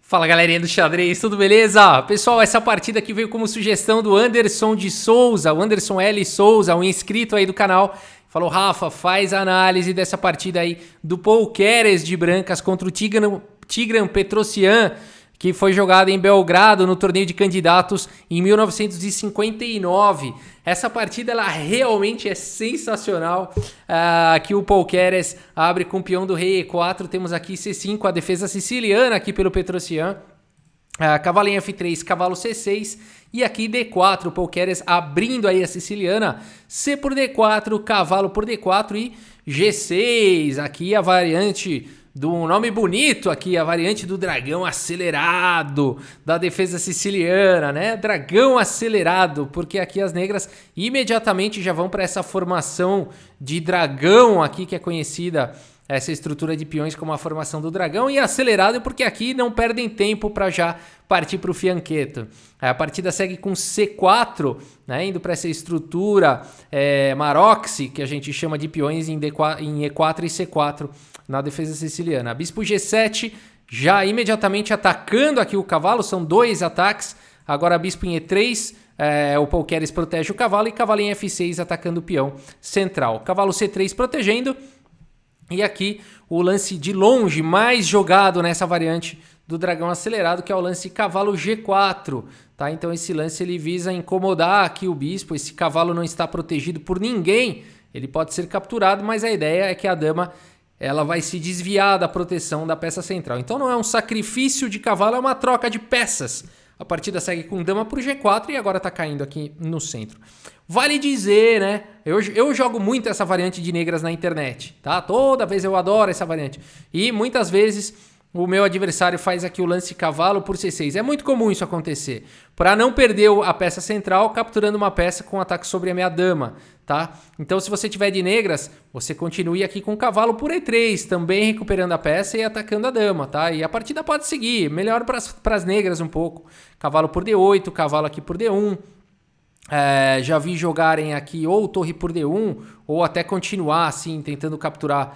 Fala galerinha do xadrez, tudo beleza? Pessoal, essa partida aqui veio como sugestão do Anderson de Souza, o Anderson L. Souza, um inscrito aí do canal. Falou, Rafa, faz a análise dessa partida aí do Paul Keres de brancas contra o Tigran Petrosyan, que foi jogado em Belgrado no torneio de candidatos em 1959. Essa partida ela realmente é sensacional. Aqui o Paul Keres abre com o peão do rei E4. Temos aqui C5, a defesa siciliana aqui pelo Petrosyan. Cavalo em F3, cavalo C6 e aqui D4, o Paul Keres abrindo aí a siciliana. C por D4, cavalo por D4 e G6. Aqui a variante do nome bonito aqui, a variante do dragão acelerado da defesa siciliana, né? Dragão acelerado, porque aqui as negras imediatamente já vão para essa formação de dragão aqui que é conhecida, essa estrutura de peões como a formação do dragão, e acelerado porque aqui não perdem tempo para já partir para o fianchetto. A partida segue com C4, né, indo para essa estrutura Maroxi, que a gente chama de peões em E4 e C4 na defesa siciliana. Bispo G7, já imediatamente atacando aqui o cavalo, são dois ataques. Agora bispo em E3, o Paul Keres protege o cavalo, e cavalo em F6 atacando o peão central. Cavalo C3 protegendo. E aqui o lance de longe mais jogado nessa variante do dragão acelerado, que é o lance cavalo G4, tá? Então esse lance ele visa incomodar aqui o bispo. Esse cavalo não está protegido por ninguém, ele pode ser capturado, mas a ideia é que a dama ela vai se desviar da proteção da peça central. Então não é um sacrifício de cavalo, é uma troca de peças. A partida segue com dama por G4 e agora está caindo aqui no centro. Vale dizer, né? Eu jogo muito essa variante de negras na internet, tá? Toda vez eu adoro essa variante. E muitas vezes o meu adversário faz aqui o lance cavalo por C6. É muito comum isso acontecer. Para não perder a peça central, capturando uma peça com ataque sobre a minha dama, tá? Então, se você tiver de negras, você continue aqui com o cavalo por E3, também recuperando a peça e atacando a dama, tá? E a partida pode seguir, melhor para as negras um pouco. Cavalo por D8, cavalo aqui por D1. Já vi jogarem aqui ou torre por D1 ou até continuar assim, tentando capturar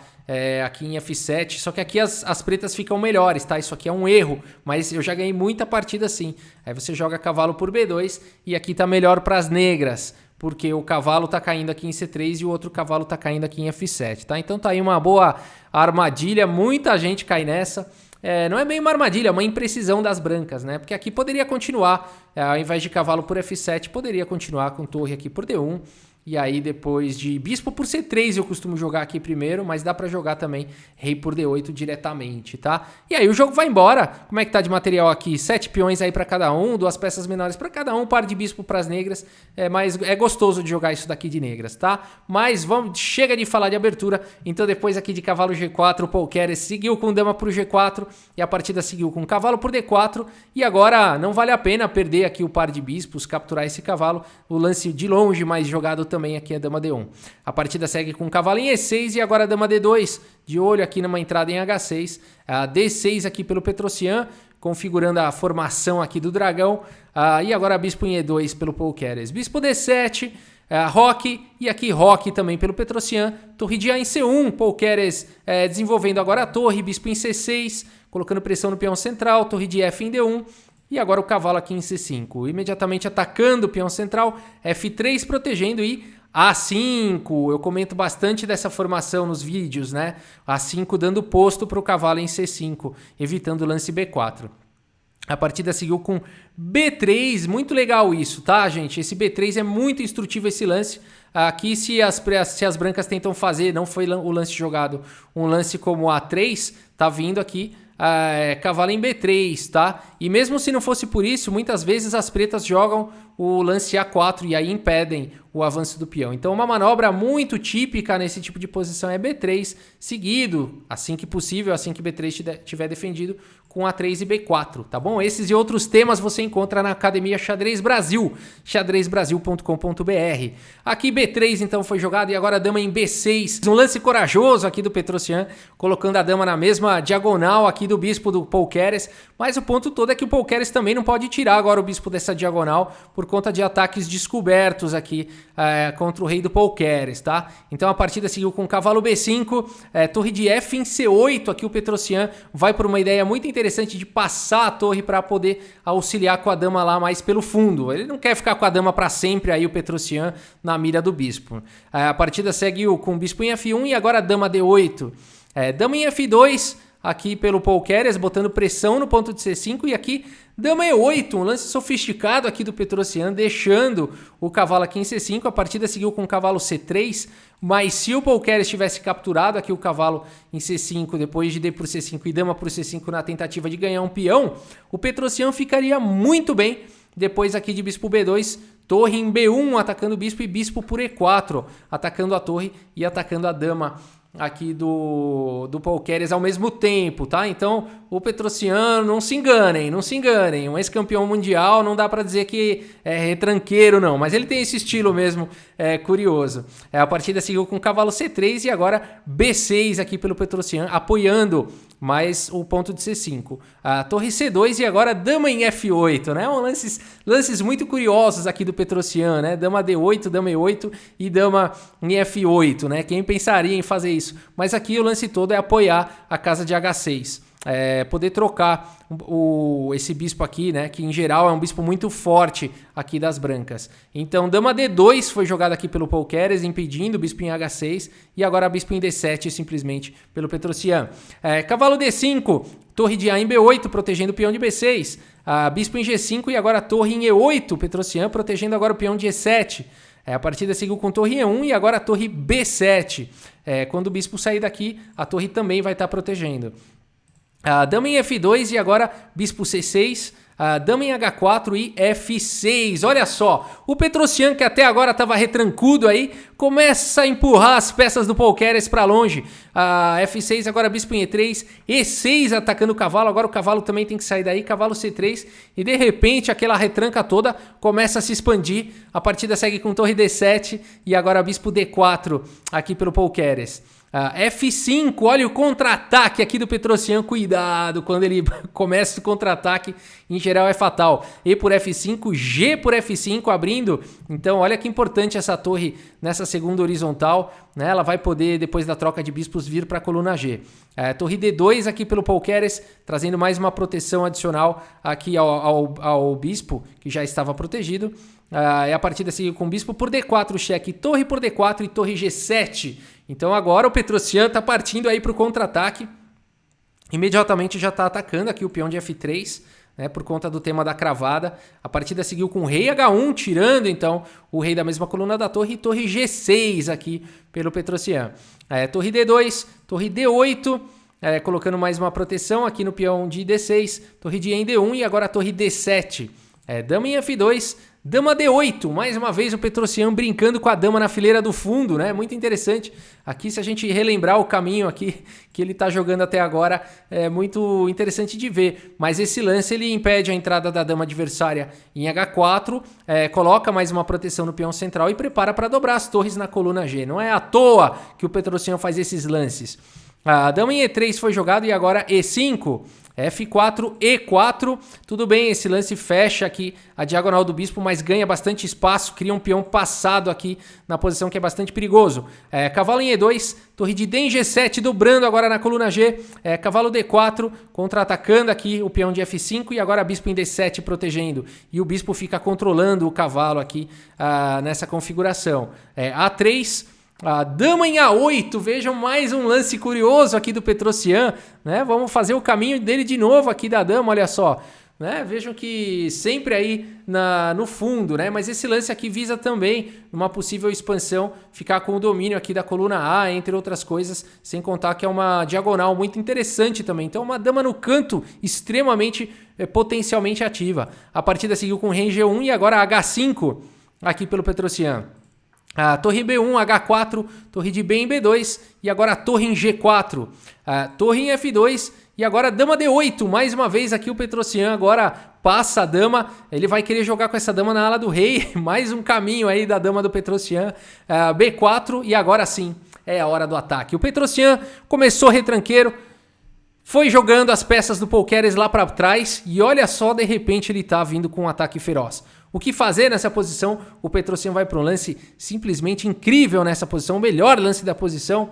aqui em F7, só que aqui as pretas ficam melhores, tá? Isso aqui é um erro, mas eu já ganhei muita partida assim. Aí você joga cavalo por B2 e aqui tá melhor para as negras, porque o cavalo tá caindo aqui em C3 e o outro cavalo tá caindo aqui em F7, tá? Então tá aí uma boa armadilha, muita gente cai nessa. Não é bem uma armadilha, é uma imprecisão das brancas, né? Porque aqui poderia continuar, ao invés de cavalo por F7, poderia continuar com torre aqui por D1. E aí depois de bispo por C3 eu costumo jogar aqui primeiro, mas dá pra jogar também rei por D8 diretamente, tá? E aí o jogo vai embora. Como é que tá de material aqui? 7 peões aí pra cada um, 2 peças menores pra cada um, par de bispo pras negras. Mas é gostoso de jogar isso daqui de negras, tá? Mas chega de falar de abertura. Então depois aqui de cavalo G4, o Paul Keres seguiu com dama pro G4 e a partida seguiu com cavalo por D4. E agora não vale a pena perder aqui o par de bispos, capturar esse cavalo. O lance de longe mais jogado também aqui é dama D1. A partida segue com cavalo em E6 e agora dama D2, de olho aqui numa entrada em H6, a D6 aqui pelo Petrosyan, configurando a formação aqui do dragão, e agora bispo em E2 pelo Paul Keres. Bispo D7, roque, e aqui roque também pelo Petrosyan, torre de A em C1, Paul Keres desenvolvendo agora a torre, bispo em C6, colocando pressão no peão central, torre de F em D1, e agora o cavalo aqui em C5, imediatamente atacando o peão central, F3 protegendo e A5. Eu comento bastante dessa formação nos vídeos, né? A5 dando posto para o cavalo em C5, evitando o lance B4. A partida seguiu com B3, muito legal isso, tá, gente? Esse B3 é muito instrutivo, esse lance. Aqui, se as brancas tentam fazer, não foi o lance jogado, um lance como A3, tá vindo aqui cavalo em B3, tá? E mesmo se não fosse por isso, muitas vezes as pretas jogam o lance A4 e aí impedem o avanço do peão. Então uma manobra muito típica nesse tipo de posição é B3, seguido, assim que possível, assim que B3 estiver defendido, com A3 e B4, tá bom? Esses e outros temas você encontra na Academia Xadrez Brasil, xadrezbrasil.com.br. Aqui B3 então foi jogado e agora a dama em B6. Um lance corajoso aqui do Petrosyan, colocando a dama na mesma diagonal aqui do bispo do Paul Keres, mas o ponto todo é que o Polqueres também não pode tirar agora o bispo dessa diagonal por conta de ataques descobertos aqui contra o rei do Polqueres, tá? Então a partida seguiu com cavalo B5, torre de F em C8, aqui o Petrosian vai por uma ideia muito interessante de passar a torre para poder auxiliar com a dama lá mais pelo fundo. Ele não quer ficar com a dama para sempre aí, o Petrosian, na mira do bispo. A partida seguiu com o bispo em F1 e agora dama D8. Dama em F2, aqui pelo Polqueres, botando pressão no ponto de C5, e aqui dama E8, um lance sofisticado aqui do Petrosian, deixando o cavalo aqui em C5. A partida seguiu com o cavalo C3, mas se o Polqueres tivesse capturado aqui o cavalo em C5, depois de D por C5 e dama por C5 na tentativa de ganhar um peão, o Petrosian ficaria muito bem. Depois aqui de bispo B2, torre em B1, atacando o bispo, e bispo por E4, atacando a torre e atacando a dama aqui do Polqueres ao mesmo tempo, tá? Então, o Petrosian, não se enganem, um ex-campeão mundial, não dá pra dizer que é retranqueiro não, mas ele tem esse estilo mesmo, curioso. A partida seguiu com cavalo C3 e agora B6 aqui pelo Petrosian, apoiando mais o ponto de C5. A torre C2 e agora dama em F8, né? Lances muito curiosos aqui do Petrosian, né? Dama D8, dama E8 e dama em F8, né? Quem pensaria em fazer isso? Mas aqui o lance todo é apoiar a casa de H6. Poder trocar esse bispo aqui, né, que em geral é um bispo muito forte aqui das brancas. Então dama D2 foi jogada aqui pelo Polqueres, impedindo o bispo em H6, e agora bispo em D7 simplesmente pelo Petrosian. Cavalo D5, torre de A em B8, protegendo o peão de B6, bispo em G5 e agora torre em E8, Petrosian protegendo agora o peão de E7. A partida seguiu com torre E1 e agora torre B7. Quando o bispo sair daqui, a torre também vai estar protegendo. Dama em F2 e agora bispo C6, dama em H4 e F6. Olha só, o Petrosian, que até agora estava retrancudo aí, começa a empurrar as peças do Polqueres para longe. F6, agora bispo em E3, E6 atacando o cavalo, agora o cavalo também tem que sair daí, cavalo C3, e de repente aquela retranca toda começa a se expandir. A partida segue com torre D7 e agora bispo D4 aqui pelo Polqueres. F5, olha o contra-ataque aqui do Petrosian, cuidado, quando ele começa o contra-ataque, em geral é fatal. E por F5, G por F5 abrindo, então olha que importante essa torre nessa segunda horizontal, né? Ela vai poder, depois da troca de bispos, vir para a coluna G. Torre D2 aqui pelo Polqueres, trazendo mais uma proteção adicional aqui ao bispo, que já estava protegido. A partida seguiu com bispo por D4, cheque, torre por D4 e torre G7. Então agora o Petrosian está partindo aí para o contra-ataque. Imediatamente já está atacando aqui o peão de F3, né, por conta do tema da cravada. A partida seguiu com rei H1, tirando então o rei da mesma coluna da torre, e torre G6 aqui pelo Petrosian. Torre D2, torre D8, colocando mais uma proteção aqui no peão de D6, torre de E em D1 e agora a torre D7. Dama em F2, dama D8, mais uma vez o Petrosian brincando com a dama na fileira do fundo, né? Muito interessante. Aqui, se a gente relembrar o caminho aqui que ele está jogando até agora, é muito interessante de ver. Mas esse lance ele impede a entrada da dama adversária em H4, coloca mais uma proteção no peão central e prepara para dobrar as torres na coluna G. Não é à toa que o Petrosian faz esses lances. A dama em E3 foi jogado e agora E5. F4, E4, tudo bem, esse lance fecha aqui a diagonal do bispo, mas ganha bastante espaço, cria um peão passado aqui na posição que é bastante perigoso. Cavalo em E2, torre de D em G7, dobrando agora na coluna G, cavalo D4, contra-atacando aqui o peão de F5 e agora bispo em D7 protegendo. E o bispo fica controlando o cavalo aqui nessa configuração. A3, dama em A8, vejam mais um lance curioso aqui do Petrosian, né? Vamos fazer o caminho dele de novo aqui da dama, olha só, né? Vejam que sempre aí no fundo, né? Mas esse lance aqui visa também uma possível expansão, ficar com o domínio aqui da coluna A, entre outras coisas, sem contar que é uma diagonal muito interessante também. Então uma dama no canto extremamente potencialmente ativa. A partida seguiu com rei G1 e agora H5 aqui pelo Petrosian. Torre B1, H4, torre de B em B2 e agora a torre em G4, torre em F2 e agora dama D8, mais uma vez aqui o Petrosian agora passa a dama, ele vai querer jogar com essa dama na ala do rei, mais um caminho aí da dama do Petrosian, B4 e agora sim é a hora do ataque. O Petrosian começou retranqueiro, Foi jogando as peças do Pokéres lá para trás e olha só, de repente ele tá vindo com um ataque feroz. O que fazer nessa posição? O Petrosian vai para um lance simplesmente incrível nessa posição, o melhor lance da posição,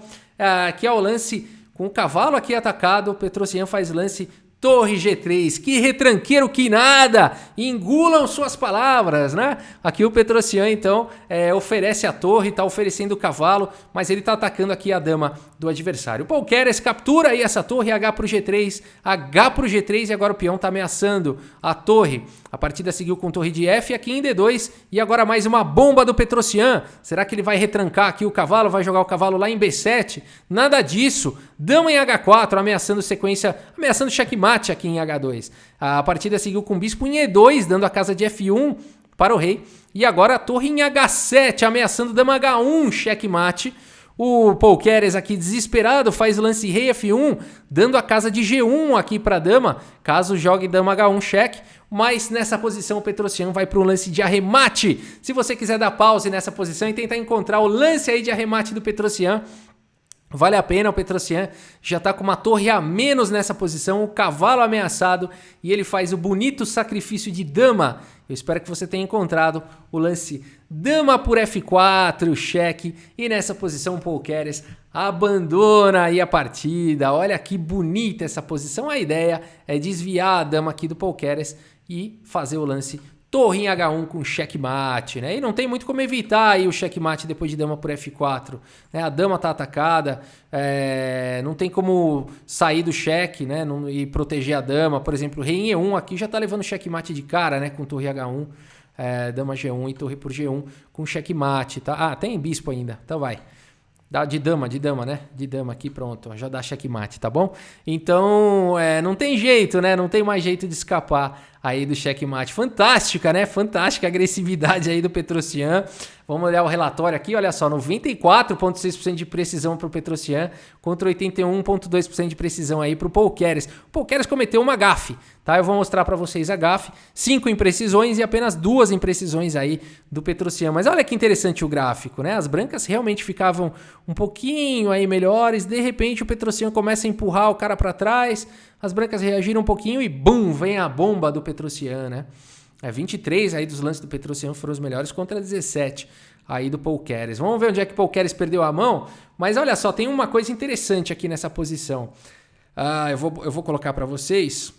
que é o lance com o cavalo aqui atacado. O Petrosian faz lance Torre G3, que retranqueiro que nada, engulam suas palavras, né? Aqui o Petrosian, então, oferece a torre, tá oferecendo o cavalo, mas ele tá atacando aqui a dama do adversário. O Pokéres captura aí essa torre, H pro G3, H pro G3 e agora o peão tá ameaçando a torre. A partida seguiu com torre de F aqui em D2 e agora mais uma bomba do Petrosian. Será que ele vai retrancar aqui o cavalo, vai jogar o cavalo lá em B7? Nada disso. Dama em H4, ameaçando sequência, ameaçando checkmate aqui em H2. A partida seguiu com bispo em E2, dando a casa de F1 para o rei. E agora a torre em H7, ameaçando dama H1, checkmate. O Pokéres aqui desesperado faz o lance rei F1, dando a casa de G1 aqui para a dama, caso jogue dama H1 cheque. Mas nessa posição o Petrosian vai para um lance de arremate. Se você quiser dar pause nessa posição e tentar encontrar o lance aí de arremate do Petrosian, vale a pena. O Petrosian já está com uma torre a menos nessa posição, o cavalo ameaçado e ele faz o bonito sacrifício de dama. Eu espero que você tenha encontrado o lance dama por F4, cheque, e nessa posição o Pokéres abandona aí a partida. Olha que bonita essa posição. A ideia é desviar a dama aqui do Pokéres e fazer o lance torre em H1 com checkmate, né? E não tem muito como evitar aí o checkmate depois de dama por F4, né? A dama tá atacada, não tem como sair do cheque, né? E proteger a dama. Por exemplo, rei em E1 aqui já tá levando checkmate de cara, né? Com torre H1, dama G1 e torre por G1 com checkmate, tá? Ah, tem bispo ainda, então vai. De dama, né? De dama aqui, pronto. Já dá checkmate, tá bom? Então, não tem jeito, né? Não tem mais jeito de escapar aí do checkmate. Fantástica, né? Fantástica a agressividade aí do Petrosian. Vamos olhar o relatório aqui, olha só, 94,6% de precisão para o Petrosian contra 81,2% de precisão aí para o Pokéres. O Pokéres cometeu uma gafe, tá? Eu vou mostrar para vocês a gafe, 5 imprecisões e apenas 2 imprecisões aí do Petrosian. Mas olha que interessante o gráfico, né? As brancas realmente ficavam um pouquinho aí melhores, de repente o Petrosian começa a empurrar o cara para trás, as brancas reagiram um pouquinho e bum, vem a bomba do Petrosian, né? 23 aí dos lances do Petrosian foram os melhores contra 17 aí do Pokéres. Vamos ver onde é que o Pokéres perdeu a mão. Mas olha só, tem uma coisa interessante aqui nessa posição. Eu vou colocar para vocês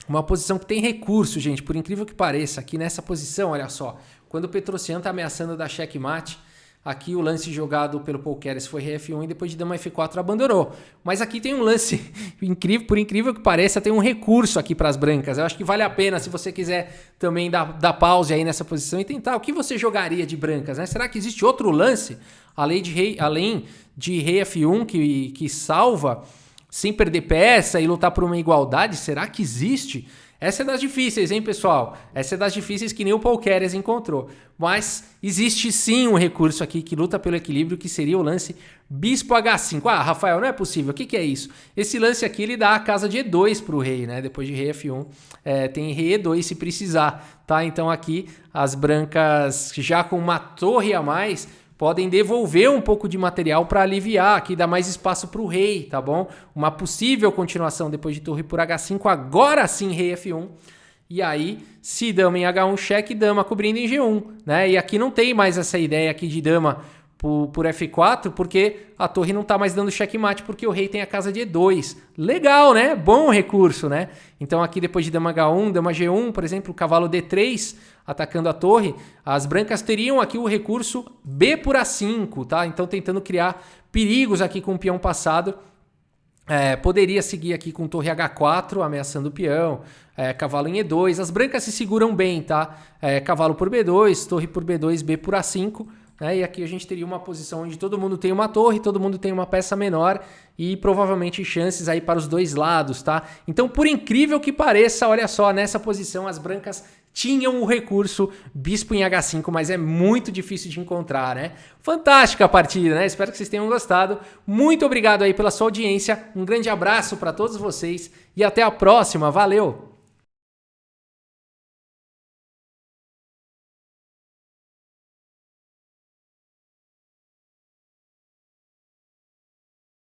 uma posição que tem recurso, gente. Por incrível que pareça, aqui nessa posição, olha só. Quando o Petrosian está ameaçando dar checkmate, aqui o lance jogado pelo Pokéres foi rei F1 e depois de dama F4 abandonou. Mas aqui tem um lance incrível, por incrível que pareça, tem um recurso aqui para as brancas. Eu acho que vale a pena, se você quiser também dar pause aí nessa posição e tentar. O que você jogaria de brancas, né? Será que existe outro lance, além de rei F1 que salva sem perder peça e lutar por uma igualdade? Será que existe? Essa é das difíceis, hein, pessoal? Essa é das difíceis que nem o Pokéres encontrou. Mas existe sim um recurso aqui que luta pelo equilíbrio, que seria o lance bispo H5. Ah, Rafael, não é possível. O que é isso? Esse lance aqui, ele dá a casa de E2 para o rei, né? Depois de rei F1, tem rei E2 se precisar, tá? Então aqui, as brancas já com uma torre a mais podem devolver um pouco de material para aliviar, aqui dá mais espaço para o rei, tá bom? Uma possível continuação depois de torre por H5, agora sim rei F1. E aí, se dama em H1 cheque, dama cobrindo em G1, né? E aqui não tem mais essa ideia aqui de dama por F4, porque a torre não tá mais dando checkmate, porque o rei tem a casa de E2. Legal, né? Bom recurso, né? Então aqui depois de dama H1, dama G1, por exemplo, cavalo D3 atacando a torre, as brancas teriam aqui o recurso B por A5, tá? Então tentando criar perigos aqui com o peão passado. Poderia seguir aqui com torre H4, ameaçando o peão, cavalo em E2. As brancas se seguram bem, tá? Cavalo por B2, torre por B2, B por A5. E aqui a gente teria uma posição onde todo mundo tem uma torre, todo mundo tem uma peça menor e provavelmente chances aí para os dois lados, tá? Então, por incrível que pareça, olha só, nessa posição as brancas tinham o recurso bispo em H5, mas é muito difícil de encontrar, né? Fantástica a partida, né? Espero que vocês tenham gostado. Muito obrigado aí pela sua audiência. Um grande abraço para todos vocês e até a próxima. Valeu!